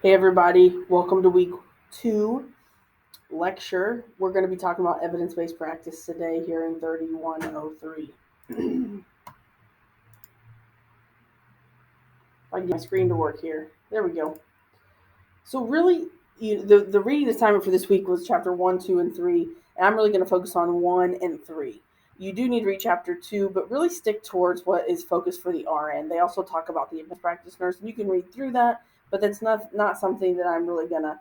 Hey everybody, welcome to week 2 lecture. We're going to be talking about evidence-based practice today here in 3103. I get my screen to work here. There we go. So really, the reading assignment for this week was chapter 1, 2, and 3, and I'm really going to focus on 1 and 3. You do need to read chapter 2, but really stick towards what is focused for the RN. They also talk about the advanced practice nurse, and you can read through that, but that's not something that I'm really going to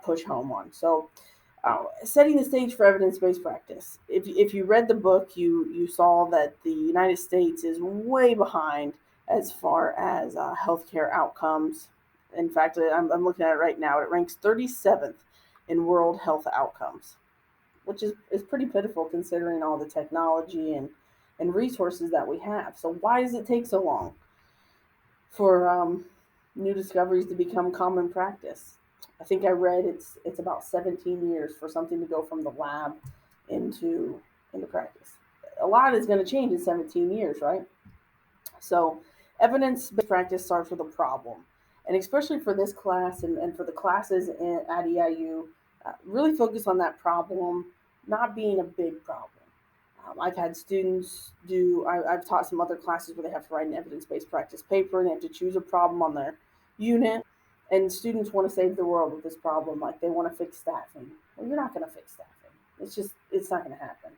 push home on. So setting the stage for evidence-based practice. If you read the book, you saw that the United States is way behind as far as healthcare outcomes. In fact, I'm looking at it right now. It ranks 37th in world health outcomes, which is pretty pitiful considering all the technology and resources that we have. So why does it take so long for new discoveries to become common practice? I think I read it's about 17 years for something to go from the lab into into practice. A lot is going to change in 17 years, right? So evidence-based practice starts with a problem. And especially for this class and for the classes at EIU, really focus on that problem not being a big problem. I've had students I've taught some other classes where they have to write an evidence-based practice paper and they have to choose a problem on their unit. And students want to save the world with this problem, like they want to fix staffing. Well, you're not going to fix staffing. It's not going to happen.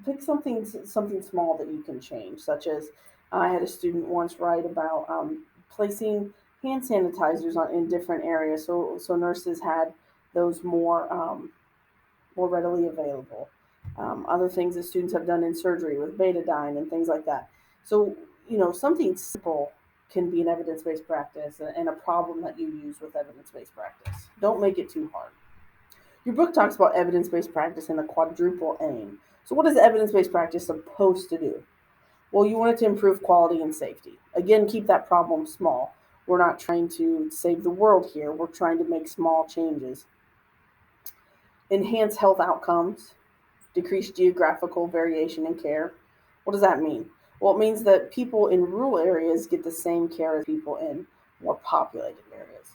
Pick something small that you can change, such as I had a student once write about placing hand sanitizers in different areas, so nurses had those more readily available. Other things that students have done in surgery with betadine and things like that. So, something simple can be an evidence based practice and a problem that you use with evidence based practice. Don't make it too hard. Your book talks about evidence based practice and the quadruple aim. So, what is evidence based practice supposed to do? Well, you want it to improve quality and safety. Again, keep that problem small. We're not trying to save the world here, we're trying to make small changes. Enhance health outcomes, decrease geographical variation in care. What does that mean? Well, it means that people in rural areas get the same care as people in more populated areas.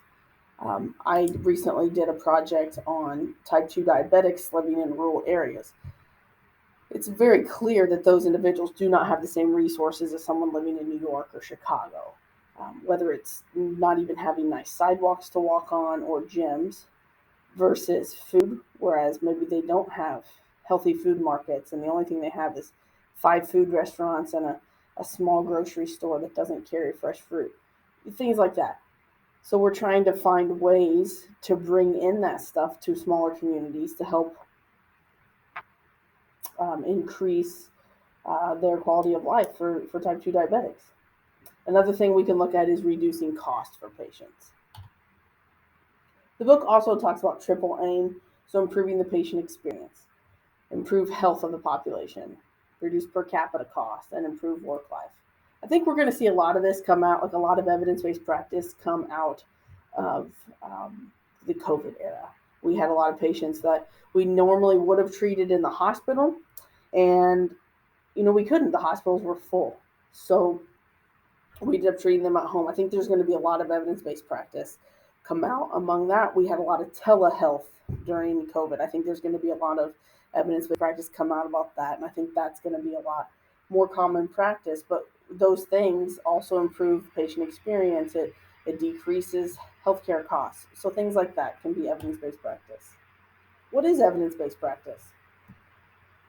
I recently did a project on type 2 diabetics living in rural areas. It's very clear that those individuals do not have the same resources as someone living in New York or Chicago. Whether it's not even having nice sidewalks to walk on or gyms versus food, whereas maybe they don't have healthy food markets and the only thing they have is 5 food restaurants and a small grocery store that doesn't carry fresh fruit. Things like that. So we're trying to find ways to bring in that stuff to smaller communities to help increase their quality of life for type 2 diabetics. Another thing we can look at is reducing cost for patients. The book also talks about triple aim, so improving the patient experience, improve health of the population, reduce per capita cost, and improve work life. I think we're going to see a lot of this come out, like a lot of evidence based practice come out of the COVID era. We had a lot of patients that we normally would have treated in the hospital, and we couldn't. The hospitals were full. So we ended up treating them at home. I think there's going to be a lot of evidence based practice come out. Among that, we had a lot of telehealth during COVID. I think there's going to be a lot of evidence based practice come out about that. And I think that's going to be a lot more common practice. But those things also improve patient experience. It decreases healthcare costs. So things like that can be evidence based practice. What is evidence based practice?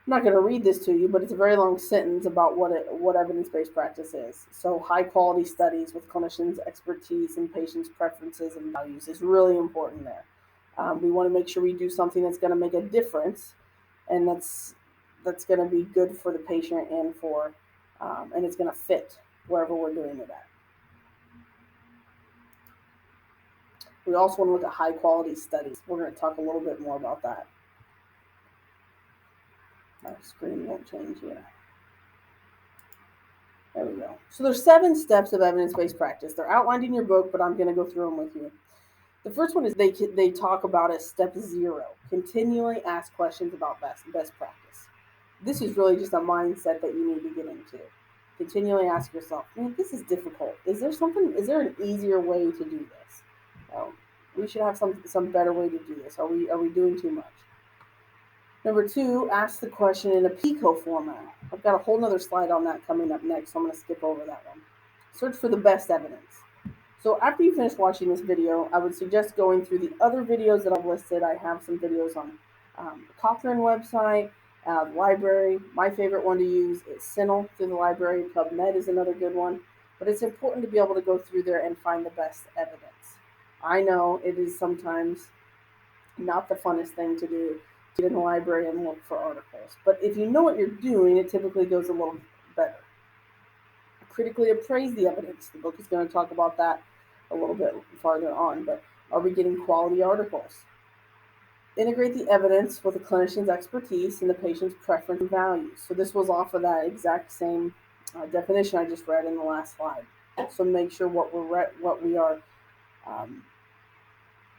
I'm not going to read this to you, but it's a very long sentence about what evidence-based practice is. So, high-quality studies with clinicians' expertise and patients' preferences and values is really important there. We want to make sure we do something that's going to make a difference, and that's going to be good for the patient and it's going to fit wherever we're doing it at. We also want to look at high-quality studies. We're going to talk a little bit more about that. My screen won't change here. There we go. So there's 7 steps of evidence-based practice. They're outlined in your book, but I'm going to go through them with you. The first one is they talk about as step 0, continually ask questions about best practice. This is really just a mindset that you need to get into. Continually ask yourself, man, this is difficult. Is there an easier way to do this? We should have some better way to do this. Are we doing too much? Number two, ask the question in a PICO format. I've got a whole nother slide on that coming up next, so I'm going to skip over that one. Search for the best evidence. So after you finish watching this video, I would suggest going through the other videos that I've listed. I have some videos on the Cochrane website, the library. My favorite one to use is CINAHL through the library. PubMed is another good one. But it's important to be able to go through there and find the best evidence. I know it is sometimes not the funnest thing to do, to get in the library and look for articles. But if you know what you're doing, it typically goes a little better. Critically appraise the evidence. The book is going to talk about that a little bit farther on, but are we getting quality articles? Integrate the evidence with the clinician's expertise and the patient's preference and values. So this was off of that exact same definition I just read in the last slide. So make sure what we are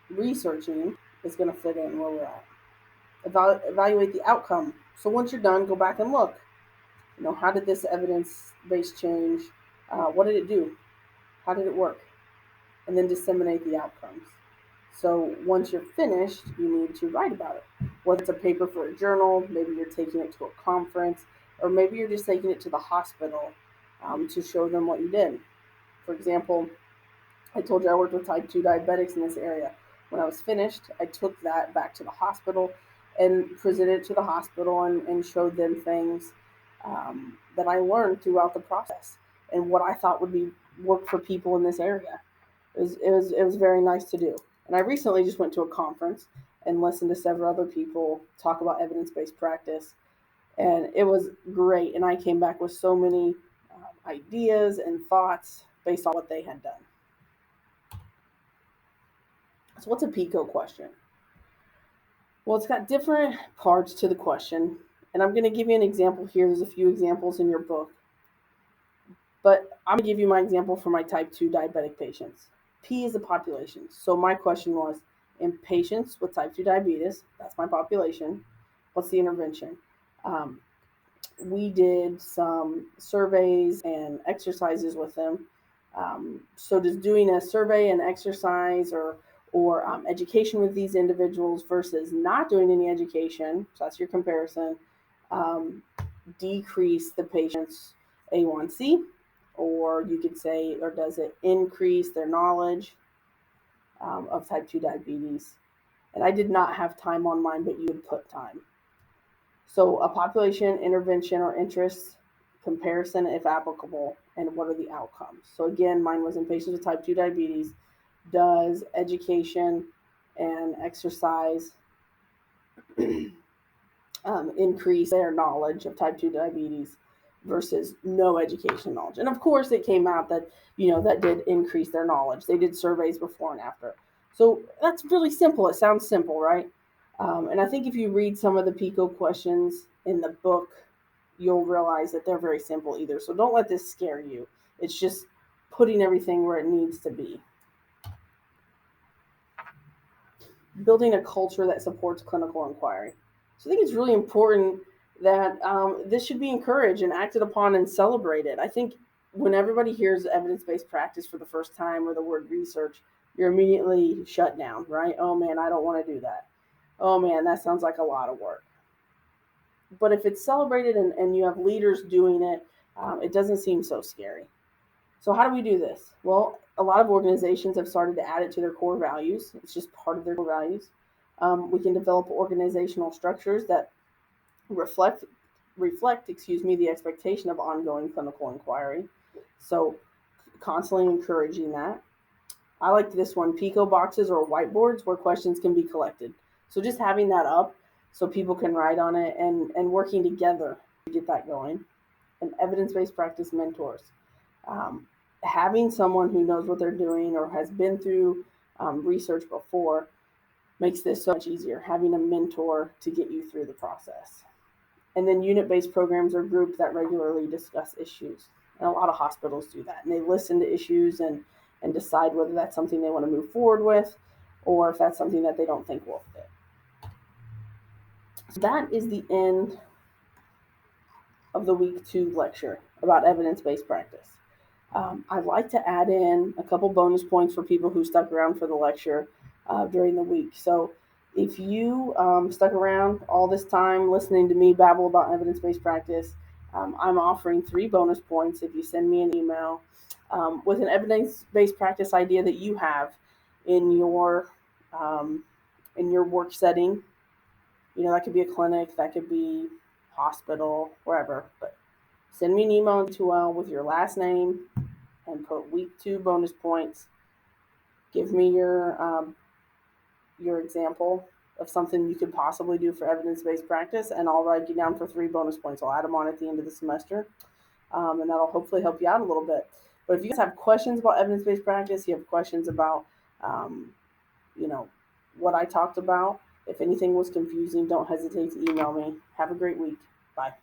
researching is going to fit in where we're at. Evaluate the outcome. So once you're done, go back and look. How did this evidence-based change? What did it do? How did it work? And then disseminate the outcomes. So once you're finished, you need to write about it. Whether it's a paper for a journal, maybe you're taking it to a conference, or maybe you're just taking it to the hospital to show them what you did. For example, I told you I worked with type 2 diabetics in this area. When I was finished, I took that back to the hospital and presented it to the hospital and showed them things that I learned throughout the process and what I thought would work for people in this area. It was very nice to do. And I recently just went to a conference and listened to several other people talk about evidence-based practice, and it was great. And I came back with so many ideas and thoughts based on what they had done. So what's a PICO question? Well, it's got different parts to the question, and I'm going to give you an example here. There's a few examples in your book, but I'm going to give you my example for my type 2 diabetic patients. P is the population. So my question was, in patients with type 2 diabetes, that's my population, what's the intervention? We did some surveys and exercises with them. So does doing a survey and exercise or education with these individuals versus not doing any education, so that's your comparison, decrease the patient's A1C, or you could say, or does it increase their knowledge of type 2 diabetes? And I did not have time on mine, but you would put time. So a population, intervention, or interest, comparison if applicable, and what are the outcomes? So again, mine was in patients with type 2 diabetes. Does education and exercise increase their knowledge of type 2 diabetes versus no education knowledge? And of course, it came out that, that did increase their knowledge. They did surveys before and after. So that's really simple. It sounds simple, right? And I think if you read some of the PICO questions in the book, you'll realize that they're very simple either. So don't let this scare you. It's just putting everything where it needs to be. Building a culture that supports clinical inquiry. So I think it's really important that this should be encouraged and acted upon and celebrated. I think when everybody hears evidence-based practice for the first time or the word research, you're immediately shut down, right? Oh man, I don't want to do that. Oh man, that sounds like a lot of work. But if it's celebrated and you have leaders doing it, it doesn't seem so scary. So how do we do this? Well, a lot of organizations have started to add it to their core values. It's just part of their core values. We can develop organizational structures that reflect, the expectation of ongoing clinical inquiry. So constantly encouraging that. I like this one, PICO boxes or whiteboards where questions can be collected. So just having that up so people can write on it and working together to get that going. And evidence-based practice mentors. Having someone who knows what they're doing or has been through research before makes this so much easier, having a mentor to get you through the process. And then unit-based programs or groups that regularly discuss issues. And a lot of hospitals do that. And they listen to issues and decide whether that's something they want to move forward with or if that's something that they don't think will fit. So that is the end of the week 2 lecture about evidence-based practice. I'd like to add in a couple bonus points for people who stuck around for the lecture during the week. So if you stuck around all this time listening to me babble about evidence-based practice, I'm offering 3 bonus points if you send me an email with an evidence-based practice idea that you have in your work setting. That could be a clinic, that could be hospital, wherever. But send me an email with your last name and put week 2 bonus points. Give me your example of something you could possibly do for evidence-based practice, and I'll write you down for 3 bonus points. I'll add them on at the end of the semester, and that'll hopefully help you out a little bit. But if you guys have questions about evidence-based practice, you have questions about, what I talked about, if anything was confusing, don't hesitate to email me. Have a great week. Bye.